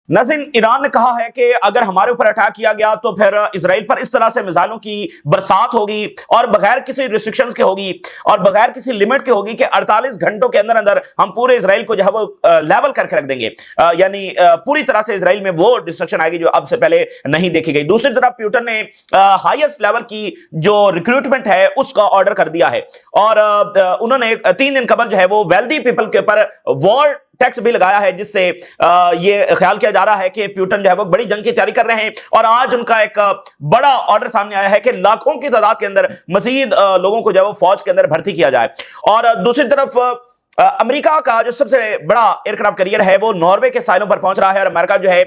नाज़रीन, ईरान ने कहा है कि अगर हमारे ऊपर अटैक किया गया तो फिर इजराइल पर इस तरह से मिसाइलों की बरसात होगी और बगैर किसी रिस्ट्रिक्शंस के होगी और बगैर किसी लिमिट के होगी कि 48 घंटों के अंदर अंदर हम पूरे इजराइल को जो है वो लेवल करके रख देंगे। यानी पूरी तरह से इजराइल में वो डिस्ट्रक्शन आएगी जो अब से पहले नहीं देखी गई। दूसरी तरफ पुतिन ने हाईएस्ट लेवल की जो रिक्रूटमेंट है उसका ऑर्डर कर दिया है और उन्होंने 3 दिन कबल जो है वो वेल्दी पीपल के ऊपर वॉर टैक्स भी लगाया है, जिससे ये ख्याल किया जा रहा है कि पुतिन जो है वो बड़ी जंग की तैयारी कर रहे हैं। और आज उनका एक बड़ा ऑर्डर सामने आया है कि लाखों की तादाद के अंदर मजीद लोगों को जो है वो फौज के अंदर भर्ती किया जाए। और दूसरी तरफ अमेरिका का जो सबसे बड़ा एयरक्राफ्ट कैरियर है वो नॉर्वे के साइलों पर पहुंच रहा है और अमेरिका जो है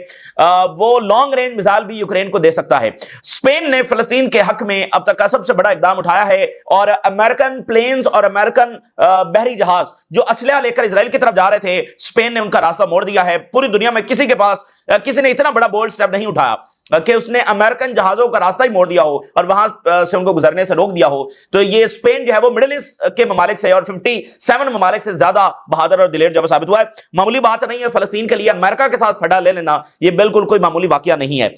वो लॉन्ग रेंज मिसाइल भी यूक्रेन को दे सकता है। स्पेन ने फिलिस्तीन के हक में अब तक का सबसे बड़ा इकदाम उठाया है और अमेरिकन प्लेन्स और अमेरिकन बहरी जहाज जो असलहा लेकर इजराइल की तरफ जा रहे थे, स्पेन ने उनका रास्ता मोड़ दिया है। पूरी दुनिया में किसी के पास किसी ने इतना बड़ा बोल्ड स्टेप नहीं उठाया कि उसने अमेरिकन जहाजों का रास्ता ही मोड़ दिया हो और वहां से उनको गुजरने से रोक दिया हो। तो ये स्पेन जो है वो मिडिल ईस्ट के ममालिक से और 57 ममालिक से ज्यादा बहादुर और दिलेर जब साबित हुआ है। मामूली बात नहीं है, फलस्तीन के लिए अमेरिका के साथ फटा ले लेना ये बिल्कुल कोई मामूली वाकया नहीं है।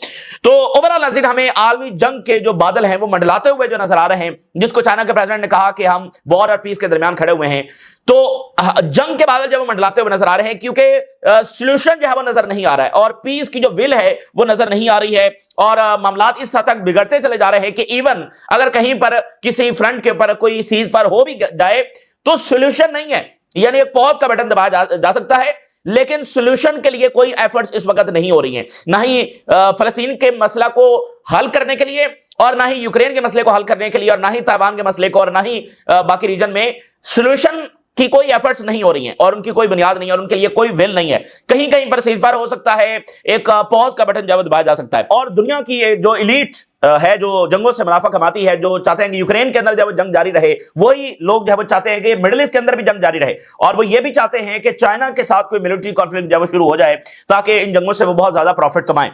तो ओवरऑल नज़ीर हमें आलमी जंग के जो बादल हैं वो मंडलाते हुए जो नजर आ रहे हैं, जिसको चाइना के प्रेसिडेंट ने कहा कि हम वॉर और पीस के दरमियान खड़े हुए हैं, तो जंग के बादल जब वो मंडलाते हुए नजर आ रहे हैं क्योंकि सॉल्यूशन जो है वो नजर नहीं आ रहा है और पीस की जो विल है वो नजर नहीं आ रही है और मामलात इस हद तक बिगड़ते चले जा रहे हैं कि इवन अगर कहीं पर किसी फ्रंट के ऊपर कोई सीज फायर हो भी जाए तो सॉल्यूशन नहीं है। यानी एक पॉज का बटन दबाया जा सकता है, लेकिन सॉल्यूशन के लिए कोई एफर्ट्स इस वक्त नहीं हो रही हैं, ना ही फलस्तीन के मसला को हल करने के लिए और ना ही यूक्रेन के मसले को हल करने के लिए और ना ही ताइवान के मसले को और ना ही बाकी रीजन में सॉल्यूशन की कोई एफर्ट्स नहीं हो रही हैं और उनकी कोई बुनियाद नहीं है और उनके लिए कोई विल नहीं है। कहीं कहीं पर सीजफायर हो सकता है, एक पॉज का बटन जब दबाया जा सकता है। और दुनिया की जो एलीट है जो जंगों से मुनाफा कमाती है, जो चाहते हैं कि यूक्रेन के अंदर जब जंग जारी रहे, वही लोग जब चाहते हैं कि मिडिल ईस्ट के अंदर भी जंग जारी रहे और वो ये भी चाहते हैं कि चाइना के साथ कोई मिलिट्री कॉन्फ्लिक्ट जब शुरू हो जाए ताकि इन जंगों से वो बहुत ज्यादा प्रॉफिट कमाएं।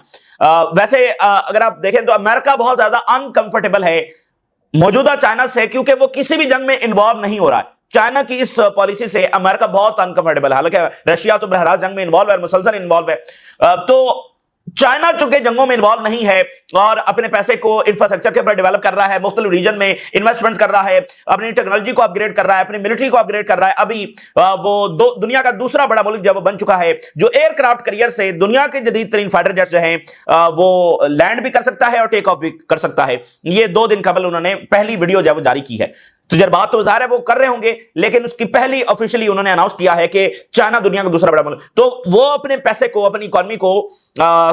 वैसे अगर आप देखें तो अमेरिका बहुत ज्यादा अनकंफर्टेबल है मौजूदा चाइना से क्योंकि वो किसी भी जंग में इन्वॉल्व नहीं हो रहा है। चाइना की इस पॉलिसी से अमेरिका बहुत अनकंफर्टेबल है, हालांकि रशिया तो बहराज जंग में इन्वॉल्व है, मुसलसल इन्वॉल्व है। तो चाइना चूंकि जंगों में इन्वॉल्व नहीं है और अपने पैसे को इंफ्रास्ट्रक्चर के ऊपर डेवलप कर रहा है, मुख्तलिफ रीजन में इन्वेस्टमेंट्स कर रहा है, अपनी टेक्नोलॉजी को अपग्रेड कर रहा है, अपनी मिलिट्री को अपग्रेड कर रहा है। अभी वो दुनिया का दूसरा बड़ा मुल्क जब बन चुका है जो एयरक्राफ्ट कैरियर से दुनिया के जदीद तरीन फाइटर जेट्स जो हैं वो लैंड भी कर सकता है और टेक ऑफ भी कर सकता है। ये 2 दिन कबल उन्होंने पहली वीडियो जब जारी की है। तजर्बात तो ज़ाहिर है वो कर रहे होंगे, लेकिन उसकी पहली ऑफिशियली उन्होंने अनाउंस किया है कि चाइना दुनिया का दूसरा बड़ा मुल्क, तो वो अपने पैसे को, अपनी इकोनॉमी को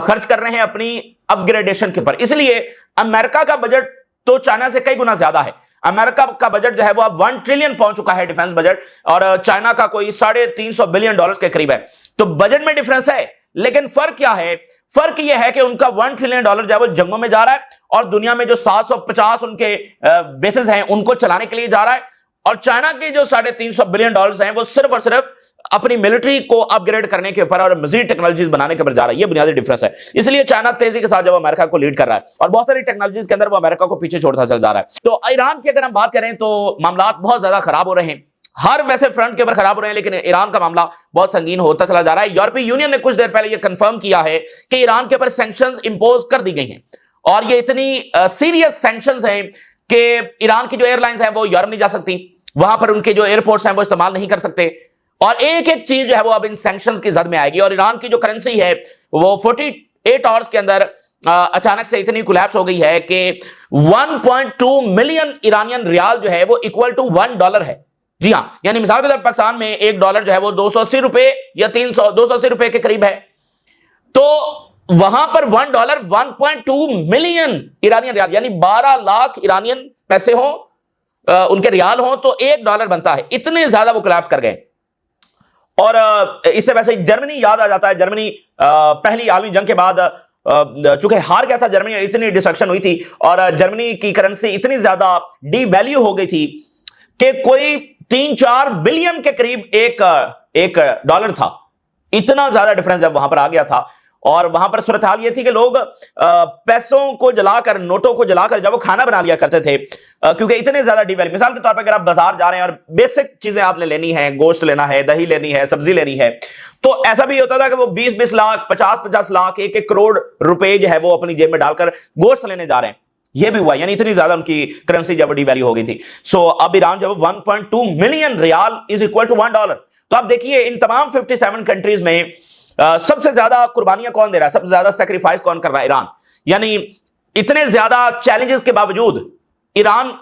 खर्च कर रहे हैं अपनी अपग्रेडेशन के ऊपर। इसलिए अमेरिका का बजट तो चाइना से कई गुना ज्यादा है। अमेरिका का बजट जो है वो अब 1 ट्रिलियन पहुंच चुका है डिफेंस बजट और चाइना का कोई $350 बिलियन के करीब है। तो बजट में डिफरेंस है, लेकिन फर्क क्या है? फर्क यह है कि उनका $1 ट्रिलियन जो है वो जंगों में जा रहा है और दुनिया में जो 750 उनके बेसेस हैं उनको चलाने के लिए जा रहा है और चाइना के जो $350 बिलियन हैं वो सिर्फ और सिर्फ अपनी मिलिट्री को अपग्रेड करने के ऊपर और मजीद टेक्नोलॉजीज बनाने के ऊपर जा रहा है। ये बुनियादी डिफरेंस है। इसलिए चाइना तेजी के साथ जब अमेरिका को लीड कर रहा है और बहुत सारी टेक्नोलॉजीज के अंदर वो अमेरिका को पीछे छोड़ता चल जा रहा है। तो ईरान की अगर हम बात करें तो मामला बहुत ज्यादा खराब हो रहे हैं, हर वैसे फ्रंट के ऊपर खराब हो रहे हैं, लेकिन ईरान का मामला बहुत संगीन होता चला जा रहा है। यूरोपीय यूनियन ने कुछ देर पहले यह कंफर्म किया है कि ईरान के ऊपर सैंक्शंस इंपोज कर दी गई हैं और ये इतनी सीरियस सैंक्शंस हैं कि ईरान की जो एयरलाइंस हैं वो यूरोप नहीं जा सकती, वहां पर उनके जो एयरपोर्ट्स हैं वो इस्तेमाल नहीं कर सकते और एक एक चीज जो है वो अब इन सैंक्शंस की जद में आएगी। और ईरान की जो करेंसी है वो 48 आवर्स के अंदर अचानक से इतनी कोलैप्स हो गई है कि 1.2 मिलियन ईरानियन रियाल जो है वो इक्वल टू $1 है। जी हाँ, यानी मिसाल के तौर पर पाकिस्तान में $1 जो है वो 280 रुपए या 280 रुपए के करीब है। तो वहां पर $1 1.2 मिलियन ईरानियन रियाल यानी 12 लाख ईरानियन पैसे हो उनके रियाल हो तो $1 बनता है। इतने ज्यादा वो कोलैप्स कर गए। और इससे वैसे जर्मनी याद आ जाता है। जर्मनी पहली आलमी जंग के बाद चूंकि हार गया था, जर्मनी इतनी डिस्ट्रक्शन हुई थी और जर्मनी की करेंसी इतनी ज्यादा डीवैल्यू हो गई थी कि कोई 3-4 बिलियन के करीब एक डॉलर था। इतना ज्यादा डिफरेंस जब वहां पर आ गया था और वहां पर सूरत हाल यह थी कि लोग पैसों को जलाकर, नोटों को जलाकर जब वो खाना बना लिया करते थे, क्योंकि इतने ज्यादा डिवेल्प। मिसाल के तौर पर अगर आप बाजार जा रहे हैं और बेसिक चीजें आपने लेनी है, गोश्त लेना है, दही लेनी है, सब्जी लेनी है, तो ऐसा भी होता था कि वो 20-20 लाख, 50-50 लाख, 1-1 करोड़ रुपए जो है वो अपनी जेब में डालकर गोश्त लेने जा रहे हैं। ये भी हुआ, यानी इतनी ज्यादा उनकी करेंसी जब डिवैल्यू हो गई थी। सो अब ईरान जब 1.2 million rial is equal to $1। तो आप देखिए इन तमाम 57 कंट्रीज में सबसे ज्यादा कुर्बानियां कौन दे रहा है, सबसे ज्यादा सैक्रिफाइस कौन कर रहा है? ईरान। यानी इतने ज्यादा चैलेंजेस के बावजूद ईरान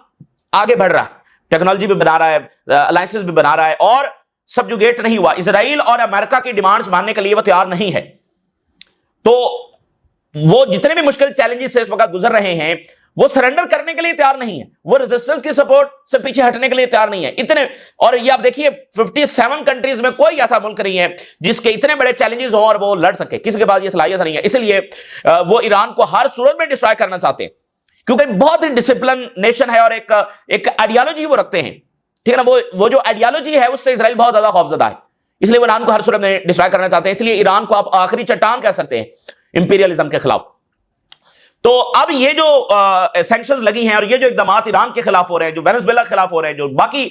आगे बढ़ रहा है, टेक्नोलॉजी भी बना रहा है, अलायंसेस भी बना रहा है और सबजुगेट नहीं हुआ। इजराइल और अमेरिका की डिमांड्स मानने के लिए वो तैयार नहीं है। तो वो जितने भी मुश्किल चैलेंजेस से इस वक्त गुजर रहे हैं, वो सरेंडर करने के लिए तैयार नहीं है, वो रेजिस्टेंस की सपोर्ट से पीछे हटने के लिए तैयार नहीं है इतने। और ये आप देखिए 57 कंट्रीज में कोई ऐसा मुल्क नहीं है जिसके इतने बड़े चैलेंजेस हो और वो लड़ सके, किसी के पास ये सलाहियत नहीं है। इसलिए वो ईरान को हर सूरत में डिस्ट्रॉय करना चाहते हैं, क्योंकि बहुत ही डिसिप्लिन नेशन है और एक आइडियोलॉजी वो रखते हैं, ठीक है ना। वो जो आइडियोलॉजी है उससे इजराइल बहुत ज्यादा खौफजदा है, इसलिए वो ईरान को हर सूरत में डिस्ट्रॉय करना चाहते हैं। इसलिए ईरान को आप आखिरी चट्टान कह सकते हैं इंपीरियलिज्म के खिलाफ। तो अब ये जो सैंक्शंस लगी हैं और ये जो इकदाम ईरान के खिलाफ हो रहे हैं, जो वेनेजुएला के खिलाफ हो रहे हैं, जो बाकी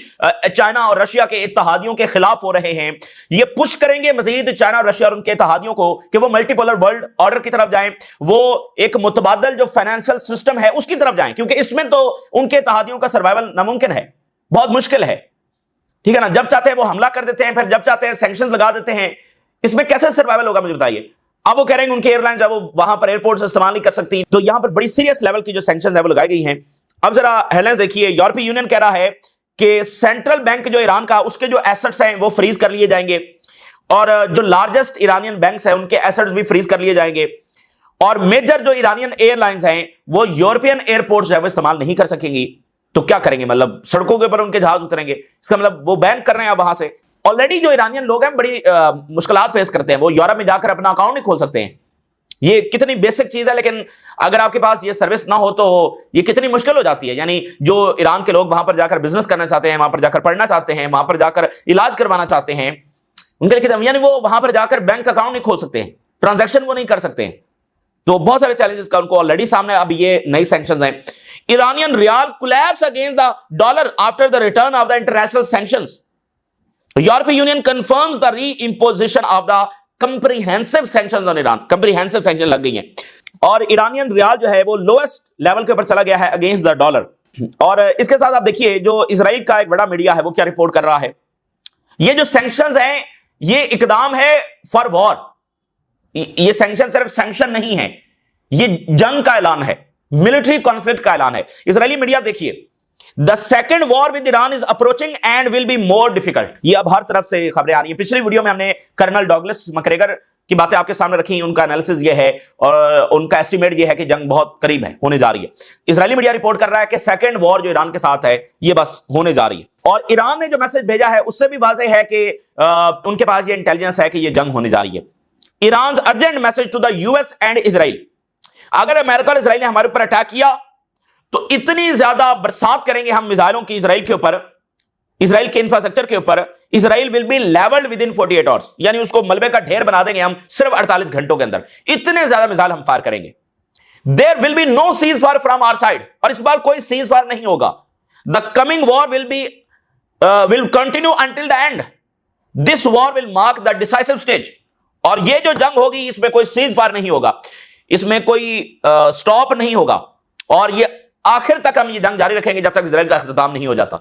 चाइना और रशिया के इत्तेहादियों के खिलाफ हो रहे हैं, ये पुश करेंगे मजीद चाइना और रशिया और उनके इत्तेहादियों को कि वो मल्टीपोलर वर्ल्ड ऑर्डर की तरफ जाएं, वो एक मुतबादल जो फाइनेंशियल सिस्टम है उसकी तरफ जाएं, क्योंकि इसमें तो उनके इत्तेहादियों का सर्वाइवल नामुमकिन है, बहुत मुश्किल है, ठीक है ना। जब चाहते हैं वो हमला कर देते हैं, फिर जब चाहते हैं सैंक्शंस लगा देते हैं। इसमें कैसे सर्वाइवल होगा मुझे बताइए। अब वो कह रहे हैं उनके एयरलाइंस जब वो वहां पर एयरपोर्ट से इस्तेमाल नहीं कर सकती, तो यहां पर बड़ी सीरियस लेवल की जो सैंक्शंस है वो लगाई गई हैं। अब जरा हेडलाइंस देखिए। यूरोपीय यूनियन कह रहा है कि सेंट्रल बैंक जो ईरान का, उसके जो एसेट्स हैं वो फ्रीज कर लिए जाएंगे और जो लार्जेस्ट ईरानियन बैंक्स हैं उनके एसेट्स भी फ्रीज कर लिए जाएंगे और मेजर जो ईरानियन एयरलाइंस हैं वो यूरोपियन एयरपोर्ट्स जो है वो इस्तेमाल नहीं कर सकेंगी। तो क्या करेंगे, मतलब सड़कों के ऊपर उनके जहाज उतरेंगे, इसका मतलब वो बैन कर रहे हैं वहां से। ऑलरेडी जो ईरानियन लोग हैं बड़ी मुश्किलात फेस करते हैं, वो यूरोप में जाकर अपना अकाउंट नहीं खोल सकते हैं। ये कितनी बेसिक चीज है, लेकिन अगर आपके पास ये सर्विस ना हो तो ये कितनी मुश्किल हो जाती है। यानी जो ईरान के लोग वहां पर जाकर बिजनेस करना चाहते हैं, वहां पर जाकर पढ़ना चाहते हैं, वहां पर जाकर इलाज करवाना चाहते हैं, उनके लिए यानी वो वहां पर जाकर बैंक अकाउंट नहीं खोल सकते हैं, ट्रांजैक्शन वो नहीं कर सकते हैं। तो बहुत सारे चैलेंजेस का उनको ऑलरेडी सामने अब ये नई सैंक्शंस हैं। Iranian rial collapse against the dollar after the return of the international sanctions. यूरोपीय union confirms the re-imposition of the comprehensive sanctions on Iran. Comprehensive sanction लग गई हैं और ईरानियन रियाल जो है वो लोएस्ट लेवल के ऊपर चला गया है अगेंस्ट द डॉलर। और इसके साथ आप देखिए जो इजराइल का एक बड़ा मीडिया है वो क्या रिपोर्ट कर रहा है। ये जो सैंक्शंस हैं ये इकदाम है फॉर वॉर। ये सैंक्शन सिर्फ सैंक्शन नहीं है, ये जंग का ऐलान है, मिलिट्री कॉन्फ्लिक्ट का ऐलान है। इजरायली मीडिया देखिए, the second war with Iran is approaching and will be more difficult. ये अब हर तरफ से खबरें आ रही हैं। पिछली वीडियो में हमने कर्नल डॉगलस मैकग्रेगर की बातें आपके सामने रखी, उनका एनालिसिस ये है और उनका एस्टिमेट ये है कि जंग बहुत करीब है, होने जा रही है। इजरायली मीडिया रिपोर्ट कर रहा है कि सेकेंड वॉर जो ईरान के साथ है ये बस होने जा रही है और ईरान ने जो मैसेज भेजा है उससे भी वाज़ेह है कि उनके पास ये इंटेलिजेंस है कि ये जंग होने जा रही है। Iran urgent message to the US and Israel. अगर अमेरिका और इजराइल ने हमारे ऊपर अटैक किया तो इतनी ज्यादा बरसात करेंगे हम मिसाइलों की इजराइल के ऊपर, इजराइल के इंफ्रास्ट्रक्चर के ऊपर। Israel will be levelled within 48 hours, यानी उसको मलबे का ढेर बना देंगे हम सिर्फ 48 घंटों के अंदर। इतने ज्यादा मिसाइल हम फायर करेंगे। There will be no ceasefire from our side, और इस बार कोई सीज फायर नहीं होगा। The coming war will continue until the end. This war will mark the decisive stage. और ये जो जंग होगी इसमें कोई सीज फायर नहीं होगा, इसमें कोई स्टॉप नहीं होगा और ये आखिर तक हम ये जंग जारी रखेंगे जब तक इजराइल का इख्तिताम नहीं हो जाता।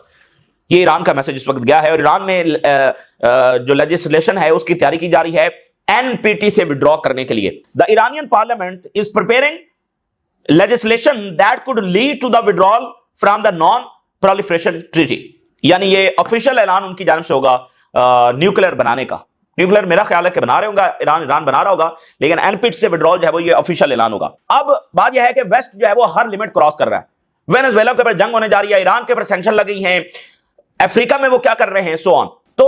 ये ईरान का मैसेज इस वक्त गया है और ईरान में जो लेजिस्लेशन है उसकी तैयारी की जा रही है एनपीटी से विड्रॉ करने के लिए। The Iranian parliament is preparing legislation that could lead to the withdrawal from the non proliferation treaty. यानी ये ऑफिशियल ऐलान उनकी जानिब से होगा न्यूक्लियर बनाने का। न्यूक्लियर मेरा ख्याल है कि बना रहे होगा ईरान बना रहा होगा, लेकिन एनपीटी से विड्रॉल जो है वो ये ऑफिशियल ऐलान होगा। अब बात यह है कि वेस्ट जो है वो हर लिमिट क्रॉस कर रहा है। वेनेजुएला के ऊपर जंग होने जा रही है, ईरान के ऊपर सैंक्शन लगी हैं, अफ्रीका में वो क्या कर रहे हैं, सो ऑन। तो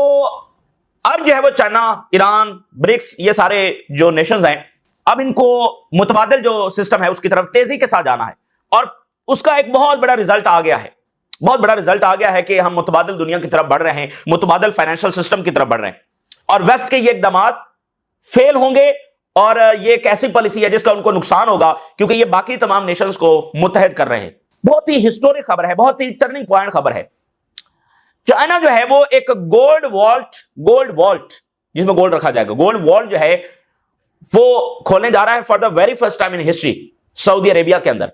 अब जो है वो चाइना, ईरान, ब्रिक्स, ये सारे जो नेशंस हैं, अब इनको मुतबादिल जो सिस्टम है उसकी तरफ तेजी के साथ जाना है और उसका एक बहुत बड़ा रिजल्ट आ गया है। बहुत बड़ा रिजल्ट आ गया है कि हम मुतबादिल दुनिया की तरफ बढ़ रहे हैं, मुतबादिल फाइनेंशियल सिस्टम की तरफ बढ़ रहे हैं और वेस्ट के ये इकदाम फेल होंगे और ये एक ऐसी पॉलिसी है जिसका उनको नुकसान होगा, क्योंकि ये बाकी तमाम नेशंस को मुत्तहद कर रहे हैं। बहुत ही हिस्टोरिक खबर है, बहुत ही टर्निंग पॉइंट खबर है। चाइना जो है वो एक गोल्ड वॉल्ट जिसमें गोल्ड रखा जाएगा, गोल्ड वॉल्ट जो है वो खोलने जा रहा है for the very first time in history Saudi Arabia के अंदर।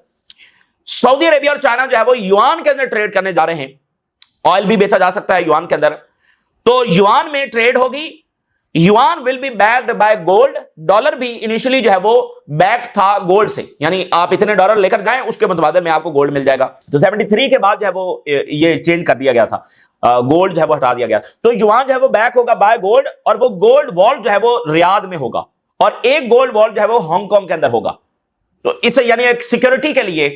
सऊदी अरेबिया और चाइना जो है वो युआन के अंदर ट्रेड करने जा रहे हैं। ऑयल भी बेचा जा सकता है युआन के अंदर, तो युआन में ट्रेड होगी। Yuan will be backed by gold. Dollar भी इनिशियली जो है वो बैक था गोल्ड से, यानी आप इतने डॉलर लेकर जाएं उसके मुतबादल में आपको गोल्ड मिल जाएगा। तो 73 के बाद जो है वो ये चेंज कर दिया गया था, गोल्ड जो है वो हटा दिया गया। तो युआन जो है वो बैक होगा बाय गोल्ड, और वो गोल्ड वॉल्ट जो है वो रियाद में होगा, और एक गोल्ड वॉल्ट जो है वो हांगकांग के अंदर होगा। तो इसे यानी एक सिक्योरिटी के लिए,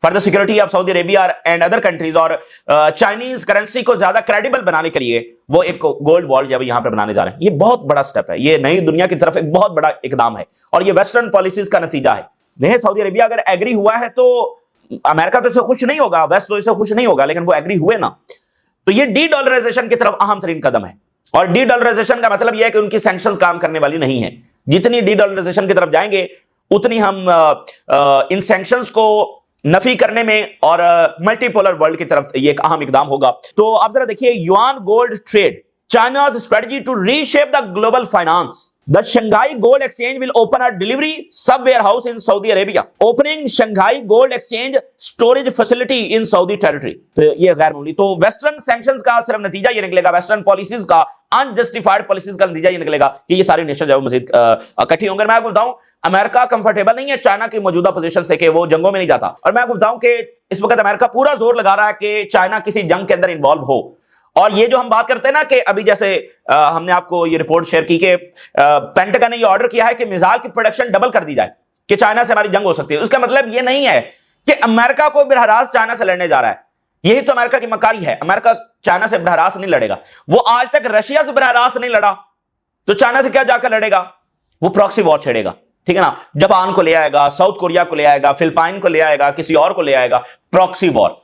for the security of Saudi Arabia and other countries, और चाइनीज करेंसी को ज्यादा क्रेडिबल बनाने के लिए वो एक गोल्ड वॉल्ट जब यहां पर बनाने जा रहे हैं। ये बहुत बड़ा स्टेप है, ये नई दुनिया की तरफ एक बहुत बड़ा इकदाम है, और ये वेस्टर्न पॉलिसीज का नतीजा है। नहीं, सऊदी अरेबिया अगर एग्री हुआ है तो अमेरिका तो इससे खुश नहीं होगा, वेस्ट तो इससे खुश नहीं होगा, लेकिन वो एग्री हुए ना, तो ये डी डॉलराइजेशन की तरफ अहम तरीन कदम है। और डी डॉलराइजेशन का मतलब यह है कि उनकी सैंक्शंस काम करने वाली नहीं है। जितनी डी डॉलराइजेशन की तरफ जाएंगे उतनी हम इन सैंक्शंस को नफी करने में और मल्टीपोलर वर्ल्ड की तरफ ये एक अहम इकदाम होगा। तो आप जरा देखिए, yuan gold trade, चाइना's strategy to reshape the global finance. The Shanghai Gold Exchange will open a delivery sub-warehouse in Saudi Arabia. Opening Shanghai Gold Exchange storage facility in Saudi territory. तो ये गैर मामूली। तो वेस्टर्न सैंक्शंस का सिर्फ नतीजा ये निकलेगा, वेस्टर्न पॉलिसीज का, अनजस्टिफाइड पॉलिसीज का नतीजा ये निकलेगा कि ये सारे नेशन जो है मजीद इकट्ठी होंगे। मैं आपको बताऊं, अमेरिका कंफर्टेबल नहीं है चाइना की मौजूदा पोजीशन से कि वो जंगों में नहीं जाता, और मैं आपको बताऊं कि इस वक्त अमेरिका पूरा जोर लगा रहा है कि चाइना किसी जंग के अंदर इन्वॉल्व हो। और ये जो हम बात करते हैं ना कि अभी जैसे हमने आपको ये रिपोर्ट शेयर की कि पेंटागन ने ये ऑर्डर किया है कि मिसाइल की प्रोडक्शन डबल कर दी जाए कि चाइना से हमारी जंग हो सकती है। उसका मतलब ये नहीं है कि अमेरिका को बरहरास चाइना से लड़ने जा रहा है। यही तो अमेरिका की मकारी है, अमेरिका चाइना से बरहरास नहीं लड़ेगा। वो आज तक रशिया से बरहरास नहीं लड़ा, तो चाइना से क्या जाकर लड़ेगा? वो प्रॉक्सी वॉर छेड़ेगा, ठीक है ना। जापान को ले आएगा, साउथ कोरिया को ले आएगा, फिलिपाइन को ले आएगा, किसी और को ले आएगा, प्रॉक्सी वॉर,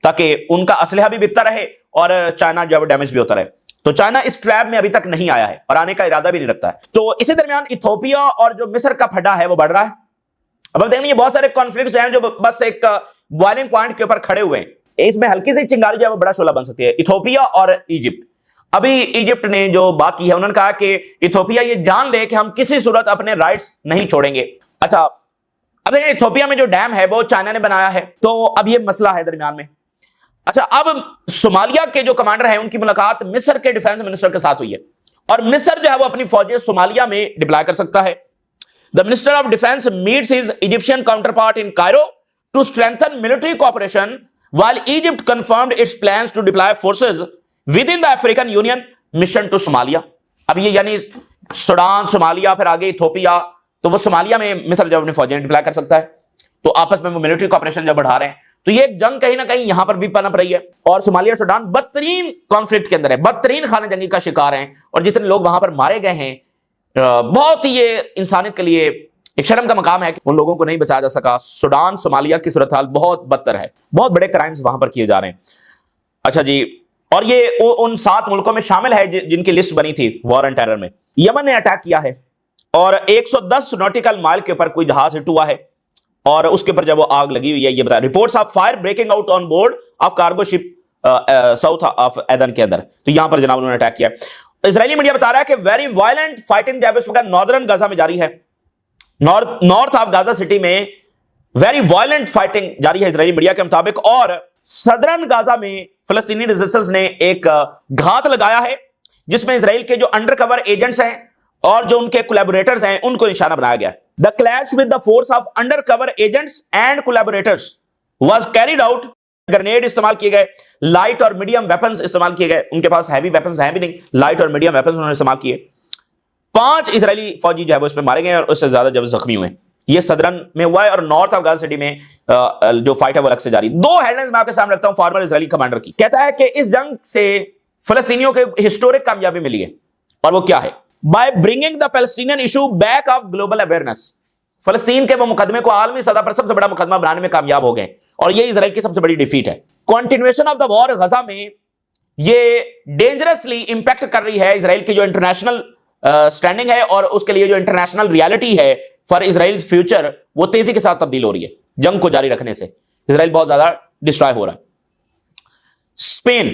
ताकि उनका असलहा भी बिकता रहे और चाइना जो डैमेज भी होता रहे। तो चाइना इस ट्रैप में अभी तक नहीं आया है और आने का इरादा भी नहीं रखता है। तो इसी दरमियान इथियोपिया और जो मिस्र का फड्डा है वो बढ़ रहा है। अब देखिए बहुत सारे कॉन्फ्लिक्ट्स हैं जो बस एक बॉइलिंग पॉइंट के ऊपर खड़े हुए हैं। इसमें हल्की सी चिंगारी जो है वो बड़ा शोला बन सकती है। इथियोपिया और इजिप्ट, अभी इजिप्ट ने जो बात की है, उन्होंने कहा कि इथियोपिया ये जान ले कि हम किसी सूरत अपने राइट्स नहीं छोड़ेंगे। अच्छा, अब देखिए इथियोपिया में जो डैम है वो चाइना ने बनाया है, तो अब ये मसला है दरमियान में। अच्छा, अब सोमालिया के जो कमांडर हैं उनकी मुलाकात मिस्र के डिफेंस मिनिस्टर के साथ हुई है, और मिस्र जो है वो अपनी फौजें सोमालिया में डिप्लॉय कर सकता है। The minister of defence meets his Egyptian counterpart in Cairo to strengthen military cooperation while Egypt confirmed its plans to deploy forces within the African Union mission to Somalia. अब ये यानी Sudan, Somalia, फिर आगे Ethiopia, तो वो Somalia में मिस्र जब अपनी फौजें डिप्लॉय कर सकता है, तो आपस में वो मिलिट्री कोऑपरेशन जब बढ़ा रहे हैं, तो ये एक जंग कहीं ना कहीं यहां पर भी पनप रही है। और सोमालिया सूडान बदतरीन कॉन्फ्लिक्ट के अंदर है, बदतरीन खाने जंगी का शिकार हैं, और जितने लोग वहां पर मारे गए हैं, बहुत ही ये इंसानियत के लिए एक शर्म का मकाम है कि उन लोगों को नहीं बचाया जा सका। सूडान, सोमालिया की सूरत हाल बहुत बदतर है, बहुत बड़े क्राइम्स वहां पर किए जा रहे हैं। अच्छा जी, और ये उन 7 मुल्कों में शामिल है जिनकी लिस्ट बनी थी वॉर एंड टेरर में। यमन ने अटैक किया है और 110 नॉटिकल माइल के ऊपर कोई जहाज हिट हुआ है, और उसके ऊपर जब वो आग लगी हुई है, ये बताया reports of fire breaking out on board of cargo ship south of Aden के अंदर। तो यहां पर जनाब उन्होंने अटैक किया। इजरायली मीडिया बता रहा है कि वेरी वायलेंट फाइटिंग जब इस वक्त नॉर्दर्न गाजा में जारी है, नॉर्थ ऑफ गाजा सिटी में वेरी वायलेंट फाइटिंग जारी है इजरायली मीडिया के मुताबिक। और सदरन गाजा में फिलिस्तीनी रेजिस्टेंस ने एक घात लगाया है जिसमें इजराइल के जो अंडरकवर एजेंट्स हैं और जो उनके कोलैबोरेटर्स हैं उनको निशाना बनाया गया। The clash with the force of undercover agents and collaborators was carried out. Grenade इस्तेमाल किए गए, लाइट और मीडियम वेपन्स इस्तेमाल किए गए, उनके पास हैवी वेपन्स हैं भी नहीं, लाइट और मीडियम वेपन्स उन्होंने इस्तेमाल किए। 5 इजरायली फौजी जो है वो इसमें मारे गए और उससे ज्यादा जब जख्मी हुए। ये सदरन में हुआ है और नॉर्थ ऑफ गाजा सिटी में जो फाइट है वो अलग से जारी। 2 हेडलाइंस मैं आपके सामने रखता हूं फॉर्मर इजरायली कमांडर की। कहता है कि इस जंग से फिलिस्तीनियों के हिस्टोरिक कामयाबी मिली है, और वो क्या है? By bringing the Palestinian issue back of global awareness. फलस्तीन के वो मुकदमे को आलमी सतह पर सबसे बड़ा मुकदमा बनाने में कामयाब हो गए, और ये इजराइल की सबसे बड़ी डिफीट है। कंटिन्यूएशन ऑफ द वॉर गजा में ये डेंजरसली इंपैक्ट कर रही है इजराइल की जो इंटरनेशनल स्टैंडिंग है और उसके लिए जो इंटरनेशनल रियलिटी है फॉर इजराइल फ्यूचर, वो तेजी के साथ तब्दील हो रही है जंग को जारी रखने से। इजराइल बहुत ज्यादा डिस्ट्रॉय हो रहा है। स्पेन,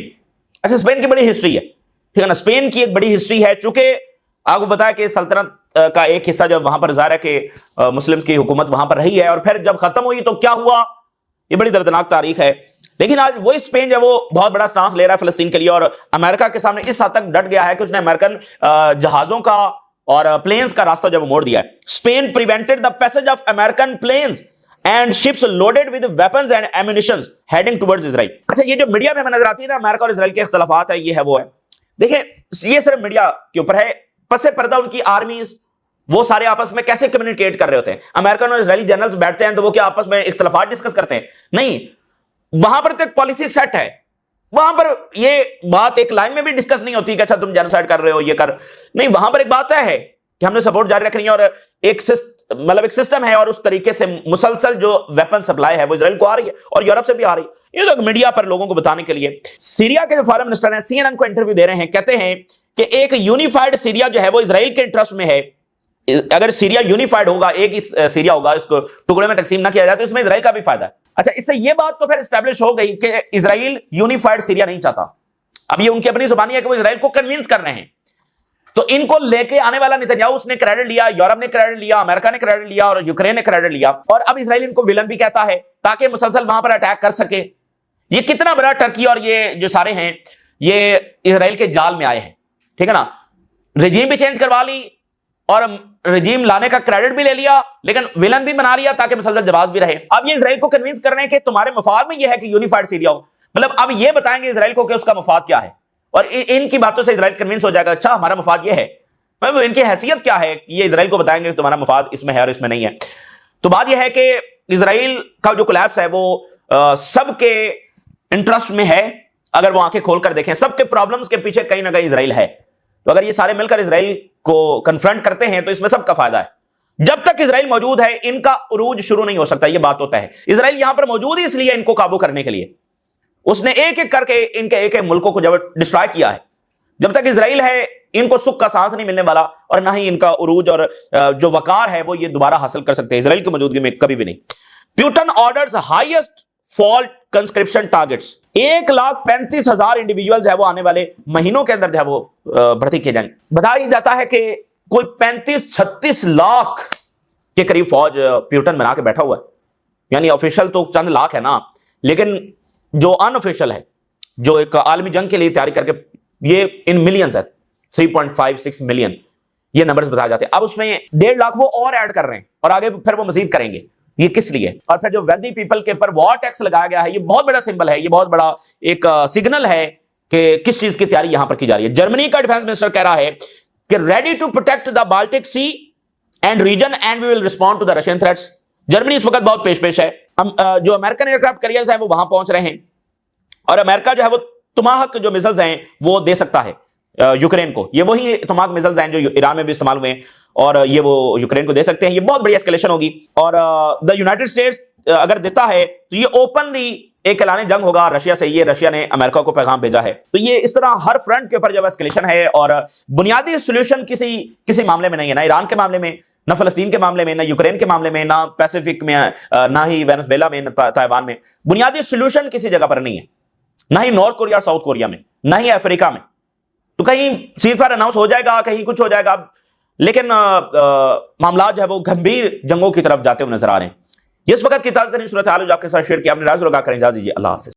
अच्छा स्पेन की बड़ी हिस्ट्री है, ठीक है ना। स्पेन की एक बड़ी हिस्ट्री है, चूंकि आपको पता है कि सल्तनत का एक हिस्सा जब वहां पर ज़ाहिर है कि मुस्लिम्स की हुकूमत वहां पर रही है, और फिर जब खत्म हुई तो क्या हुआ, ये बड़ी दर्दनाक तारीख है। लेकिन आज वही स्पेन जो वो बहुत बड़ा स्टांस ले रहा है फिलिस्तीन के लिए, और अमेरिका के सामने इस हद तक डट गया है कि उसने अमेरिकन जहाजों का और प्लेन्स का रास्ता जब मोड़ दिया है। Spain prevented the passage of American planes and ships loaded with weapons and ammunition heading towards Israel. अच्छा, ये जो मीडिया में हमें नजर आती है ना, अमेरिका और इजराइल के इख्तलाफात है, ये है वो है। देखिए, ये सिर्फ मीडिया के ऊपर है, पसे पर्दा उनकी आर्मीज वो सारे आपस में कैसे कम्युनिकेट कर रहे होते हैं। अमेरिकन और इजरायली जनरल्स बैठते हैं तो वो क्या आपस में इख्तलाफात डिस्कस करते हैं? नहीं, वहां पर तो एक पॉलिसी सेट है, वहां पर ये बात एक लाइन में भी डिस्कस नहीं होती कि अच्छा तुम जेनोसाइड कर रहे हो, ये कर नहीं। वहां पर एक बात है कि हमने सपोर्ट जारी रखनी है, और एक सिस्टम है, और उस तरीके से मुसलसल जो वेपन सप्लाई है वो इजराइल को आ रही है और यूरोप से भी आ रही है। ये तो मीडिया पर लोगों को बताने के लिए। सीरिया के जो फॉरेन मिनिस्टर हैं CNN को इंटरव्यू दे रहे हैं, कहते हैं कि एक यूनिफाइड सीरिया जो है वो इजराइल के इंटरेस्ट में है। अगर सीरिया यूनिफाइड होगा, एक ही सीरिया होगा, इसको टुकड़े में तकसीम ना किया जाए, तो इसमें इजराइल का भी फायदा है। अच्छा, इससे ये बात तो फिर एस्टैब्लिश हो गई कि इजराइल यूनिफाइड सीरिया नहीं चाहता। अब ये उनकी अपनी जुबानी है कि वो इजराइल को कन्विंस कर रहे हैं। तो इनको लेके आने वाला नेतन्याहू, उसने क्रेडिट लिया, यूरोप ने क्रेडिट लिया, अमेरिका ने क्रेडिट लिया और यूक्रेन ने क्रेडिट लिया, और अब इजराइल इनको विलन भी कहता है ताकि मुसलसल वहां पर अटैक कर सके। ये कितना बड़ा टर्की और ये जो सारे हैं ये इजराइल के जाल में आए हैं, ठीक है ना। रजीम भी चेंज करवा ली और रजीम लाने का क्रेडिट भी ले लिया, लेकिन विलन भी बना लिया ताकि मुसलसल जवाब भी रहे। अब ये इजराइल को कन्विंस कर रहे हैं कि तुम्हारे मफाद में यह है कि यूनिफाइड सीरिया हो। मतलब अब ये बताएंगे इजराइल को कि उसका मफाद क्या है, और इनकी बातों से इजराइल कन्विंस हो जाएगा, अच्छा हमारा मफाद ये है। मतलब इनकी हैसियत क्या है, ये इजराइल को बताएंगे कि तुम्हारा मफाद इसमें है और इसमें नहीं है। तो बात यह है कि इजराइल का जो कोलैप्स है वो सबके इंटरेस्ट में है। अगर वो आंखें खोलकर देखें, सबके प्रॉब्लम्स के पीछे कहीं ना कहीं इजराइल है। तो अगर ये सारे मिलकर इजराइल को कन्फ्रंट करते हैं तो इसमें सबका फायदा है। जब तक इजराइल मौजूद है इनका उरूज शुरू नहीं हो सकता, ये बात होता है। इजराइल यहां पर मौजूद ही इसलिए इनको काबू करने के लिए, उसने एक एक करके इनके एक एक मुल्कों को जब डिस्ट्रॉय किया है। जब तक इजराइल है इनको सुख का सांस नहीं मिलने वाला, और ना ही इनका उरूज और जो वकार है वो ये दोबारा हासिल कर सकते हैं इजराइल की मौजूदगी में, कभी भी नहीं। Putin orders highest fault conscription targets. 1,35,000 individuals है वो आने वाले महीनों के अंदर जो है वो भर्ती किए जाएंगे। बताया जाता है कि कोई 35-36 लाख के करीब फौज प्यूटन बना के बैठा हुआ है। यानी ऑफिशियल तो चंद लाख है ना, लेकिन जो अनऑफिशियल है, जो एक आलमी जंग के लिए तैयारी करके, ये इन मिलियंस है, 3.56 मिलियन ये नंबर्स बताए जाते हैं। अब उसमें 1.5 लाख वो और ऐड कर रहे हैं और आगे फिर वो मजीद करेंगे। ये किस लिए? और फिर जो वेल्दी पीपल के ऊपर वॉर टैक्स लगाया गया है, ये बहुत बड़ा सिंबल है, ये बहुत बड़ा एक सिग्नल है कि किस चीज की तैयारी यहां पर की जा रही है। जर्मनी का डिफेंस मिनिस्टर कह रहा है कि ready to protect the Baltic sea and region and we will respond to the Russian threats. Germany इस वक्त बहुत पेश है। जो अमेरिकन एयरक्राफ्ट कैरियर्स हैं वो वहां पहुंच रहे हैं, और अमेरिका जो है वो तुमाहक जो मिसाइल्स हैं वो दे सकता है यूक्रेन को। ये वही तुमाहक मिसाइल्स हैं जो ईरान में भी इस्तेमाल हुए हैं, और ये वो यूक्रेन को दे सकते हैं। ये बहुत बड़ी एस्केलेशन होगी, और द यूनाइटेड स्टेट्स अगर देता है तो ये ओपनली एक ऐलान जंग होगा रशिया से। ये रशिया ने अमेरिका को पैगाम भेजा है। तो ये इस तरह हर फ्रंट के ऊपर जब एस्केलेशन है, और बुनियादी सोल्यूशन किसी मामले में नहीं है, ना ईरान के मामले में, ना फलस्तीन के मामले में, ना यूक्रेन के मामले में, ना पैसिफिक में, ना ही वेनेजुएला में, ना ताइवान में। बुनियादी सोल्यूशन किसी जगह पर नहीं है, ना ही नॉर्थ कोरिया, साउथ कोरिया में, ना ही अफ्रीका में। तो कहीं सीजफायर अनाउंस हो जाएगा, कहीं कुछ हो जाएगा, लेकिन मामला जो है वो गंभीर जंगों की तरफ जाते हुए नजर आ रहे हैं। इस वक्त की ताज़ा सूरत हाल आपके साथ शेयर किया, अपनी राज रोगा करें, इजाज़त दीजिए, अल्लाह हाफिज़।